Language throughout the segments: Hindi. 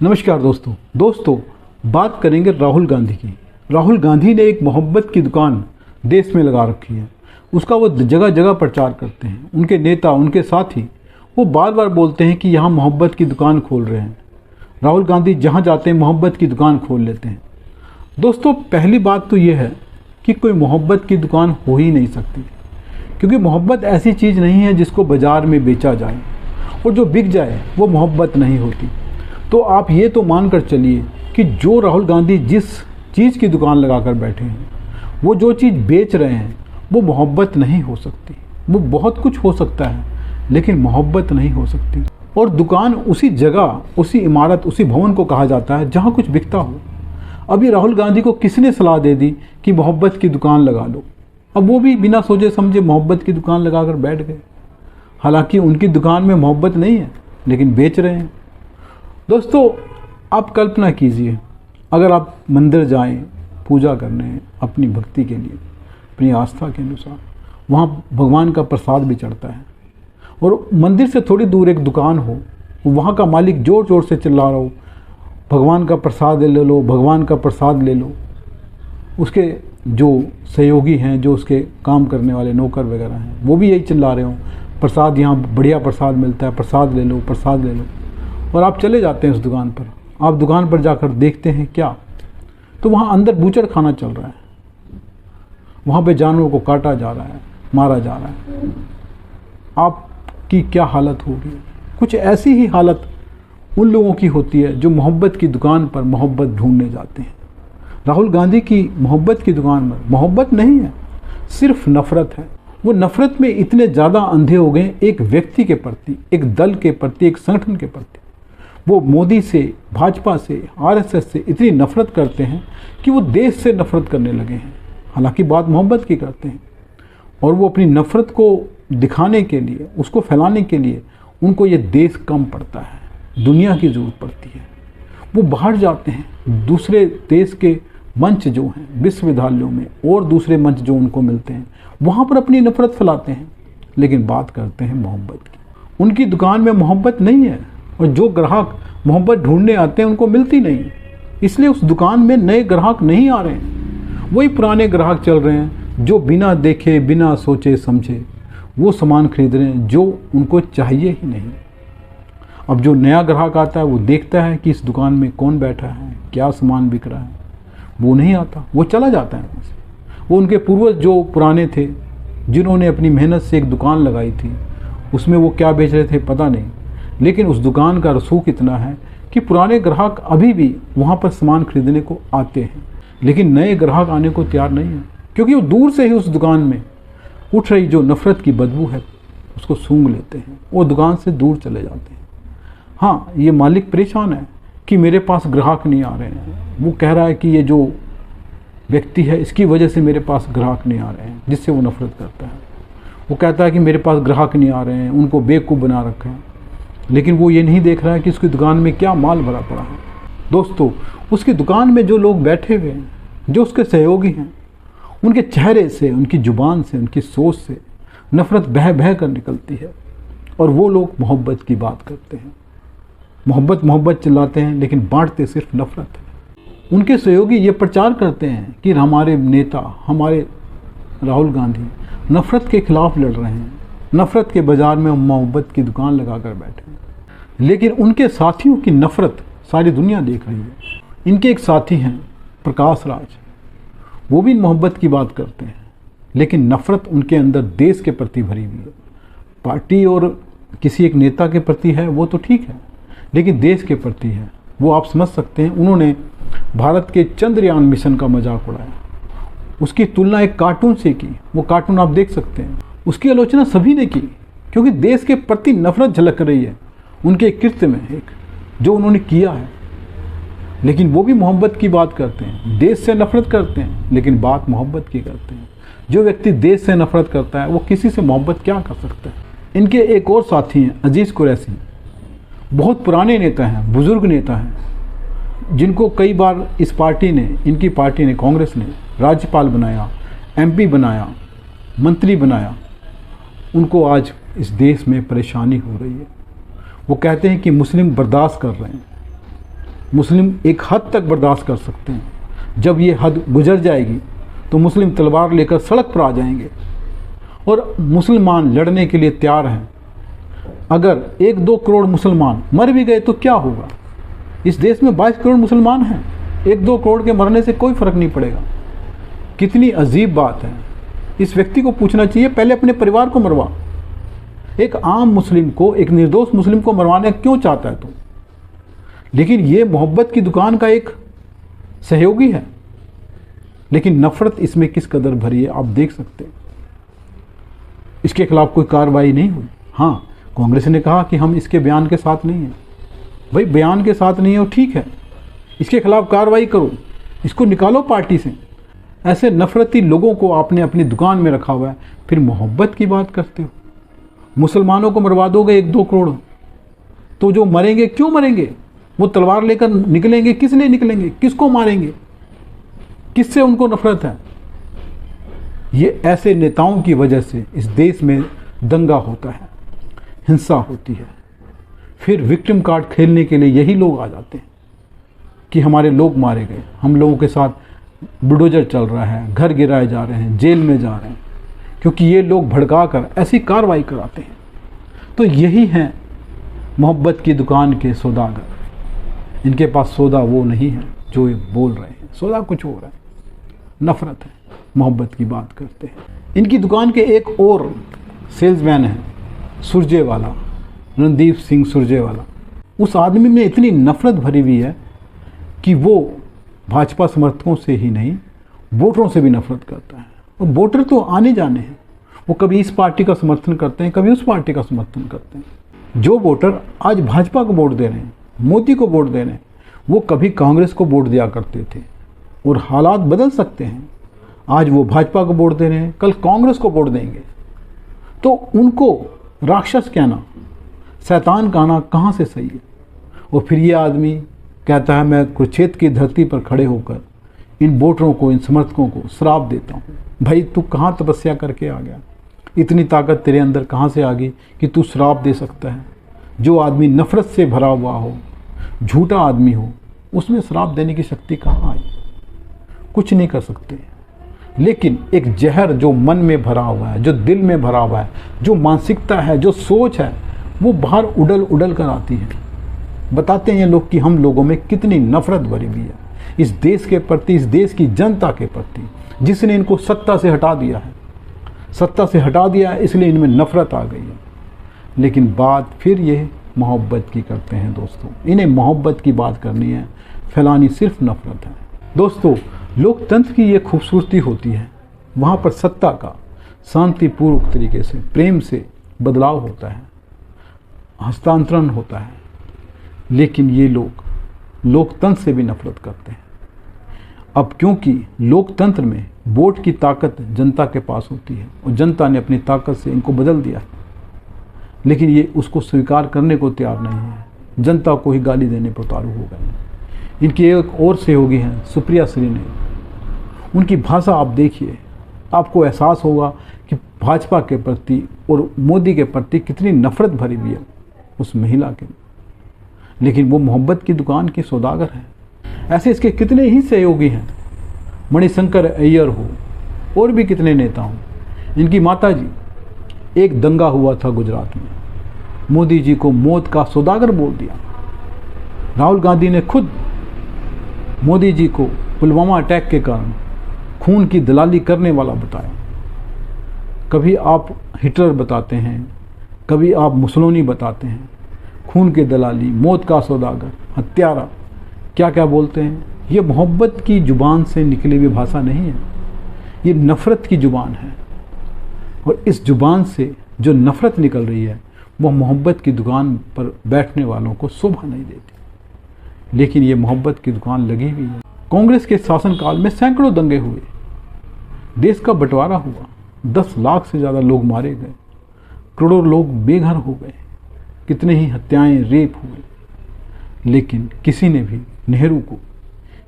नमस्कार दोस्तों बात करेंगे राहुल गांधी की। राहुल गांधी ने एक मोहब्बत की दुकान देश में लगा रखी है। उसका वो जगह जगह प्रचार करते हैं। उनके नेता, उनके साथी वो बार बार बोलते हैं कि यहाँ मोहब्बत की दुकान खोल रहे हैं। राहुल गांधी जहाँ जाते हैं मोहब्बत की दुकान खोल लेते हैं। दोस्तों, पहली बात तो ये है कि कोई मोहब्बत की दुकान हो ही नहीं सकती, क्योंकि मोहब्बत ऐसी चीज़ नहीं है जिसको बाज़ार में बेचा जाए, और जो बिक जाए वो मोहब्बत नहीं होती। तो आप ये तो मान कर चलिए कि जो राहुल गांधी जिस चीज़ की दुकान लगा कर बैठे हैं, वो जो चीज़ बेच रहे हैं, वो मोहब्बत नहीं हो सकती। वो बहुत कुछ हो सकता है, लेकिन मोहब्बत नहीं हो सकती। और दुकान उसी जगह, उसी इमारत, उसी भवन को कहा जाता है जहाँ कुछ बिकता हो। अभी राहुल गांधी को किसने सलाह दे दी कि मोहब्बत की दुकान लगा लो? अब वो भी बिना सोचे समझे मोहब्बत की दुकान लगा कर बैठ गए। हालांकि उनकी दुकान में मोहब्बत नहीं है, लेकिन बेच रहे हैं। दोस्तों, आप कल्पना कीजिए, अगर आप मंदिर जाएं पूजा करने अपनी भक्ति के लिए, अपनी आस्था के अनुसार, वहाँ भगवान का प्रसाद भी चढ़ता है, और मंदिर से थोड़ी दूर एक दुकान हो, वहाँ का मालिक ज़ोर ज़ोर से चिल्ला रहा हो, भगवान का प्रसाद ले लो, भगवान का प्रसाद ले लो। उसके जो सहयोगी हैं, जो उसके काम करने वाले नौकर वगैरह हैं, वो भी यही चिल्ला रहे हो, प्रसाद यहाँ बढ़िया प्रसाद मिलता है, प्रसाद ले लो, प्रसाद ले लो। और आप चले जाते हैं उस दुकान पर। आप दुकान पर जाकर देखते हैं क्या, तो वहाँ अंदर बूचड़ खाना चल रहा है। वहाँ पे जानवरों को काटा जा रहा है, मारा जा रहा है। आपकी क्या हालत होगी? कुछ ऐसी ही हालत उन लोगों की होती है जो मोहब्बत की दुकान पर मोहब्बत ढूंढने जाते हैं। राहुल गांधी की मोहब्बत की दुकान पर मोहब्बत नहीं है, सिर्फ नफ़रत है। वो नफ़रत में इतने ज़्यादा अंधे हो गए, एक व्यक्ति के प्रति, एक दल के प्रति, एक संगठन के प्रति। वो मोदी से, भाजपा से, आरएसएस से इतनी नफ़रत करते हैं कि वो देश से नफ़रत करने लगे हैं। हालांकि बात मोहब्बत की करते हैं, और वो अपनी नफ़रत को दिखाने के लिए, उसको फैलाने के लिए उनको ये देश कम पड़ता है, दुनिया की ज़रूरत पड़ती है। वो बाहर जाते हैं, दूसरे देश के मंच जो हैं विश्वविद्यालयों में और दूसरे मंच जो उनको मिलते हैं, वहाँ पर अपनी नफ़रत फैलाते हैं, लेकिन बात करते हैं मोहब्बत की। उनकी दुकान में मोहब्बत नहीं है, और जो ग्राहक मोहब्बत ढूंढने आते हैं उनको मिलती नहीं, इसलिए उस दुकान में नए ग्राहक नहीं आ रहे हैं। वही पुराने ग्राहक चल रहे हैं जो बिना देखे, बिना सोचे समझे वो सामान खरीद रहे हैं जो उनको चाहिए ही नहीं। अब जो नया ग्राहक आता है वो देखता है कि इस दुकान में कौन बैठा है, क्या सामान बिक रहा है, वो नहीं आता, वो चला जाता है वहाँ से। वो उनके पूर्वज जो पुराने थे, जिन्होंने अपनी मेहनत से एक दुकान लगाई थी, उसमें वो क्या बेच रहे थे पता नहीं, लेकिन उस दुकान का रसूख इतना है कि पुराने ग्राहक अभी भी वहाँ पर सामान खरीदने को आते हैं, लेकिन नए ग्राहक आने को तैयार नहीं है, क्योंकि वो दूर से ही उस दुकान में उठ रही जो नफ़रत की बदबू है उसको सूंघ लेते हैं, वो दुकान से दूर चले जाते हैं। हाँ, ये मालिक परेशान है कि मेरे पास ग्राहक नहीं आ रहे हैं। वो कह रहा है कि ये जो व्यक्ति है इसकी वजह से मेरे पास ग्राहक नहीं आ रहे हैं, जिससे वो नफ़रत करता है। वो कहता है कि मेरे पास ग्राहक नहीं आ रहे हैं, उनको बेवकूफ़ बना रखा है, लेकिन वो ये नहीं देख रहा है कि उसकी दुकान में क्या माल भरा पड़ा है। दोस्तों, उसकी दुकान में जो लोग बैठे हुए हैं, जो उसके सहयोगी हैं, उनके चेहरे से, उनकी ज़ुबान से, उनकी सोच से नफ़रत बह बह कर निकलती है, और वो लोग मोहब्बत की बात करते हैं, मोहब्बत मोहब्बत चिल्लाते हैं, लेकिन बांटते सिर्फ नफ़रत है। उनके सहयोगी ये प्रचार करते हैं कि हमारे नेता, हमारे राहुल गांधी नफ़रत के खिलाफ लड़ रहे हैं, नफ़रत के बाज़ार में मोहब्बत की दुकान लगा कर बैठे हैं। लेकिन उनके साथियों की नफ़रत सारी दुनिया देख रही है। इनके एक साथी हैं प्रकाश राज, वो भी मोहब्बत की बात करते हैं, लेकिन नफ़रत उनके अंदर देश के प्रति भरी हुई है। पार्टी और किसी एक नेता के प्रति है वो तो ठीक है, लेकिन देश के प्रति है, वो आप समझ सकते हैं। उन्होंने भारत के चंद्रयान मिशन का मजाक उड़ाया, उसकी तुलना एक कार्टून से की। वो कार्टून आप देख सकते हैं, उसकी आलोचना सभी ने की, क्योंकि देश के प्रति नफ़रत झलक रही है उनके कृत्य में, एक जो उन्होंने किया है। लेकिन वो भी मोहब्बत की बात करते हैं, देश से नफ़रत करते हैं, लेकिन बात मोहब्बत की करते हैं। जो व्यक्ति देश से नफ़रत करता है वो किसी से मोहब्बत क्या कर सकता है। इनके एक और साथी हैं अजीज़ कुरैशी, बहुत पुराने नेता हैं, बुज़ुर्ग नेता हैं, जिनको कई बार इस पार्टी ने, इनकी पार्टी ने, कांग्रेस ने राज्यपाल बनाया, एमपी बनाया, मंत्री बनाया। उनको आज इस देश में परेशानी हो रही है। वो कहते हैं कि मुस्लिम बर्दाश्त कर रहे हैं, मुस्लिम एक हद तक बर्दाश्त कर सकते हैं। जब ये हद गुजर जाएगी तो मुस्लिम तलवार लेकर सड़क पर आ जाएंगे और मुसलमान लड़ने के लिए तैयार हैं। अगर 1-2 करोड़ मुसलमान मर भी गए तो क्या होगा? इस देश में 22 करोड़ मुसलमान हैं। 1-2 करोड़ के मरने से कोई फ़र्क नहीं पड़ेगा। कितनी अजीब बात है। इस व्यक्ति को पूछना चाहिए, पहले अपने परिवार को मरवा। एक आम मुस्लिम को, एक निर्दोष मुस्लिम को मरवाने क्यों चाहता है तू? लेकिन ये मोहब्बत की दुकान का एक सहयोगी है। लेकिन नफरत इसमें किस कदर भरी है आप देख सकते हैं। इसके खिलाफ कोई कार्रवाई नहीं हुई। हाँ, कांग्रेस ने कहा कि हम इसके बयान के साथ नहीं हैं। भाई बयान के साथ नहीं हो, ठीक है, इसके खिलाफ कार्रवाई करो, इसको निकालो पार्टी से। ऐसे नफरती लोगों को आपने अपनी दुकान में रखा हुआ है, फिर मोहब्बत की बात करते हो। मुसलमानों को मरवा दोगे 1-2 करोड़, तो जो मरेंगे क्यों मरेंगे? वो तलवार लेकर निकलेंगे, किस लिए निकलेंगे? किसको मारेंगे? किससे उनको नफरत है? ये ऐसे नेताओं की वजह से इस देश में दंगा होता है, हिंसा होती है। फिर विक्टिम कार्ड खेलने के लिए यही लोग आ जाते हैं कि हमारे लोग मारे गए, हम लोगों के साथ बुलडोजर चल रहा है, घर गिराए जा रहे हैं, जेल में जा रहे हैं, क्योंकि ये लोग भड़का कर ऐसी कार्रवाई कराते हैं। तो यही हैं मोहब्बत की दुकान के सौदागर। इनके पास सौदा वो नहीं है जो ये बोल रहे हैं, सौदा कुछ और है, नफरत है। मोहब्बत की बात करते हैं। इनकी दुकान के एक और सेल्समैन है सुरजेवाला, रणदीप सिंह सुरजेवाला। उस आदमी में इतनी नफरत भरी हुई है कि वो भाजपा समर्थकों से ही नहीं, वोटरों से भी नफरत करता है। और वोटर तो आने जाने हैं, वो कभी इस पार्टी का समर्थन करते हैं, कभी उस पार्टी का समर्थन करते हैं। जो वोटर आज भाजपा को वोट दे रहे हैं, मोदी को वोट दे रहे हैं, वो कभी कांग्रेस को वोट दिया करते थे। और हालात बदल सकते हैं, आज वो भाजपा को वोट दे रहे हैं, कल कांग्रेस को वोट देंगे। तो उनको राक्षस कहना, शैतान कहना कहाँ से सही है? और फिर ये आदमी कहता है मैं कुरुक्षेत्र की धरती पर खड़े होकर इन वोटरों को, इन समर्थकों को श्राप देता हूँ। भाई तू कहाँ तपस्या करके आ गया? इतनी ताकत तेरे अंदर कहाँ से आ गई कि तू श्राप दे सकता है? जो आदमी नफरत से भरा हुआ हो, झूठा आदमी हो, उसमें श्राप देने की शक्ति कहाँ आई? कुछ नहीं कर सकते। लेकिन एक जहर जो मन में भरा हुआ है, जो दिल में भरा हुआ है, जो मानसिकता है, जो सोच है, वो बाहर उड़ल उड़ल कर आती है। बताते हैं ये लोग कि हम लोगों में कितनी नफरत भरी हुई है इस देश के प्रति, इस देश की जनता के प्रति, जिसने इनको सत्ता से हटा दिया है। सत्ता से हटा दिया है, इसलिए इनमें नफरत आ गई है। लेकिन बात फिर ये मोहब्बत की करते हैं दोस्तों। इन्हें मोहब्बत की बात करनी है, फैलानी सिर्फ नफरत है। दोस्तों, लोकतंत्र की ये खूबसूरती होती है, वहाँ पर सत्ता का शांतिपूर्वक तरीके से, प्रेम से बदलाव होता है, हस्तांतरण होता है। लेकिन ये लोग लोकतंत्र से भी नफरत करते हैं। अब क्योंकि लोकतंत्र में वोट की ताकत जनता के पास होती है और जनता ने अपनी ताकत से इनको बदल दिया है, लेकिन ये उसको स्वीकार करने को तैयार नहीं है। जनता को ही गाली देने पर उतारू हो गए। इनकी एक और सहयोगी हैं सुप्रिया श्रीने। उनकी भाषा आप देखिए, आपको एहसास होगा कि भाजपा के प्रति और मोदी के प्रति कितनी नफरत भरी हुई है उस महिला के। लेकिन वो मोहब्बत की दुकान की सौदागर है। ऐसे इसके कितने ही सहयोगी हैं, मणिशंकर अय्यर हो, और भी कितने नेता हों। इनकी माता जी, एक दंगा हुआ था गुजरात में, मोदी जी को मौत का सौदागर बोल दिया। राहुल गांधी ने खुद मोदी जी को पुलवामा अटैक के कारण खून की दलाली करने वाला बताया। कभी आप हिटलर बताते हैं, कभी आप मुसोलिनी बताते हैं, खून की दलाली, मौत का सौदागर, हत्यारा, क्या क्या बोलते हैं। ये मोहब्बत की जुबान से निकली हुई भाषा नहीं है, ये नफ़रत की जुबान है। और इस जुबान से जो नफ़रत निकल रही है वह मोहब्बत की दुकान पर बैठने वालों को शोभा नहीं देती। लेकिन ये मोहब्बत की दुकान लगी हुई है। कांग्रेस के शासनकाल में सैकड़ों दंगे हुए, देश का बंटवारा हुआ, 10 लाख से ज़्यादा लोग मारे गए, करोड़ों लोग बेघर हो गए, कितने ही हत्याएं, रेप हुए। लेकिन किसी ने भी नेहरू को,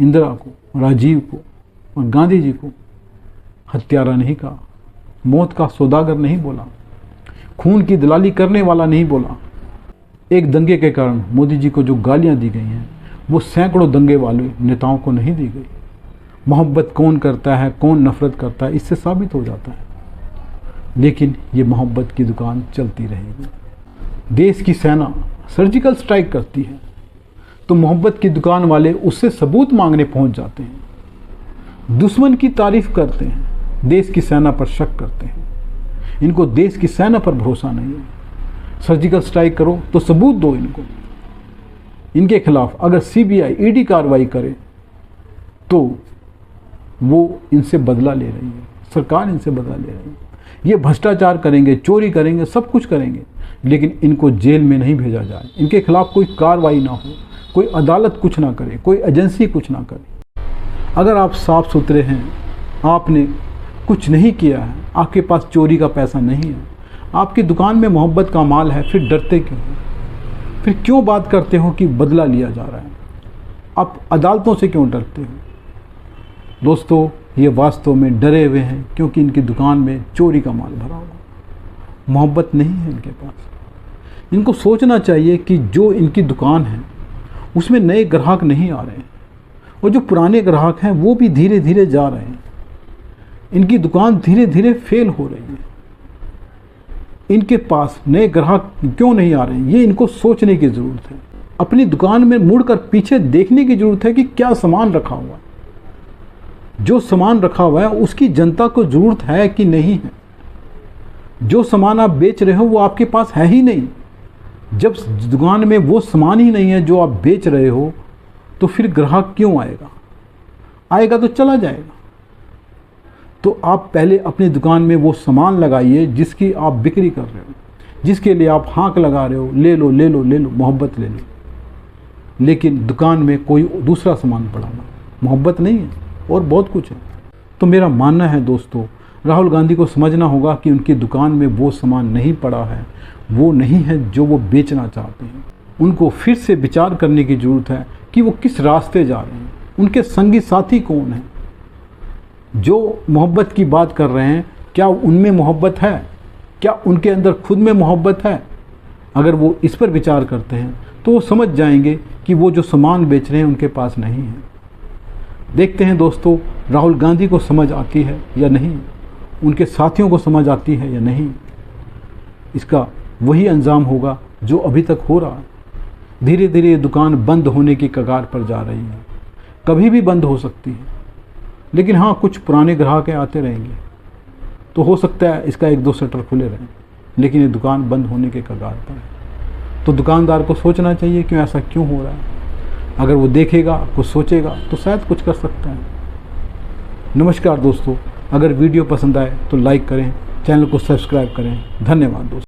इंदिरा को, राजीव को और गांधी जी को हत्यारा नहीं कहा, मौत का सौदागर नहीं बोला, खून की दलाली करने वाला नहीं बोला। एक दंगे के कारण मोदी जी को जो गालियां दी गई हैं वो सैकड़ों दंगे वाले नेताओं को नहीं दी गई। मोहब्बत कौन करता है, कौन नफरत करता है, इससे साबित हो जाता है। लेकिन ये मोहब्बत की दुकान चलती रहेगी। देश की सेना सर्जिकल स्ट्राइक करती है तो मोहब्बत की दुकान वाले उससे सबूत मांगने पहुंच जाते हैं। दुश्मन की तारीफ करते हैं, देश की सेना पर शक करते हैं। इनको देश की सेना पर भरोसा नहीं है। सर्जिकल स्ट्राइक करो तो सबूत दो इनको। इनके खिलाफ अगर सीबीआई ईडी कार्रवाई करे तो वो इनसे बदला ले रही है, सरकार इनसे बदला ले रही है। ये भ्रष्टाचार करेंगे, चोरी करेंगे, सब कुछ करेंगे, लेकिन इनको जेल में नहीं भेजा जाए। इनके खिलाफ कोई कार्रवाई ना हो, कोई अदालत कुछ ना करे, कोई एजेंसी कुछ ना करे। अगर आप साफ सुथरे हैं, आपने कुछ नहीं किया है, आपके पास चोरी का पैसा नहीं है, आपकी दुकान में मोहब्बत का माल है, फिर डरते क्यों हो? फिर क्यों बात करते हो कि बदला लिया जा रहा है? आप अदालतों से क्यों डरते हो? दोस्तों, ये वास्तव में डरे हुए हैं क्योंकि इनकी दुकान में चोरी का माल भरा हुआ, मोहब्बत नहीं है इनके पास। इनको सोचना चाहिए कि जो इनकी दुकान है उसमें नए ग्राहक नहीं आ रहे हैं, और जो पुराने ग्राहक हैं वो भी धीरे धीरे जा रहे हैं। इनकी दुकान धीरे धीरे फेल हो रही है। इनके पास नए ग्राहक क्यों नहीं आ रहे हैं, ये इनको सोचने की ज़रूरत है। अपनी दुकान में मुड़कर पीछे देखने की ज़रूरत है कि क्या सामान रखा हुआ है। जो सामान रखा हुआ है उसकी जनता को ज़रूरत है कि नहीं है। जो सामान आप बेच रहे हो वो आपके पास है ही नहीं। जब दुकान में वो सामान ही नहीं है जो आप बेच रहे हो, तो फिर ग्राहक क्यों आएगा? आएगा तो चला जाएगा। तो आप पहले अपनी दुकान में वो सामान लगाइए जिसकी आप बिक्री कर रहे हो, जिसके लिए आप हाँक लगा रहे हो, ले लो ले लो ले लो, मोहब्बत ले लो। लेकिन दुकान में कोई दूसरा सामान पड़ा ना, मोहब्बत नहीं है और बहुत कुछ है। तो मेरा मानना है दोस्तों, राहुल गांधी को समझना होगा कि उनकी दुकान में वो सामान नहीं पड़ा है, वो नहीं है जो वो बेचना चाहते हैं। उनको फिर से विचार करने की ज़रूरत है कि वो किस रास्ते जा रहे हैं, उनके संगी साथी कौन हैं। जो मोहब्बत की बात कर रहे हैं, क्या उनमें मोहब्बत है? क्या उनके अंदर खुद में मोहब्बत है? अगर वो इस पर विचार करते हैं तो वो समझ जाएंगे कि वो जो सामान बेच रहे हैं उनके पास नहीं है। देखते हैं दोस्तों, राहुल गांधी को समझ आती है या नहीं, उनके साथियों को समझ आती है या नहीं। इसका वही अंजाम होगा जो अभी तक हो रहा है। धीरे धीरे ये दुकान बंद होने की कगार पर जा रही है। कभी भी बंद हो सकती है, लेकिन हाँ, कुछ पुराने ग्राहक आते रहेंगे तो हो सकता है इसका एक दो शटर खुले रहें, लेकिन ये दुकान बंद होने के कगार पर है। तो दुकानदार को सोचना चाहिए क्यों ऐसा क्यों हो रहा है। अगर वो देखेगा, कुछ सोचेगा तो शायद कुछ कर सकता है। नमस्कार दोस्तों, अगर वीडियो पसंद आए तो लाइक करें, चैनल को सब्सक्राइब करें। धन्यवाद दोस्तों।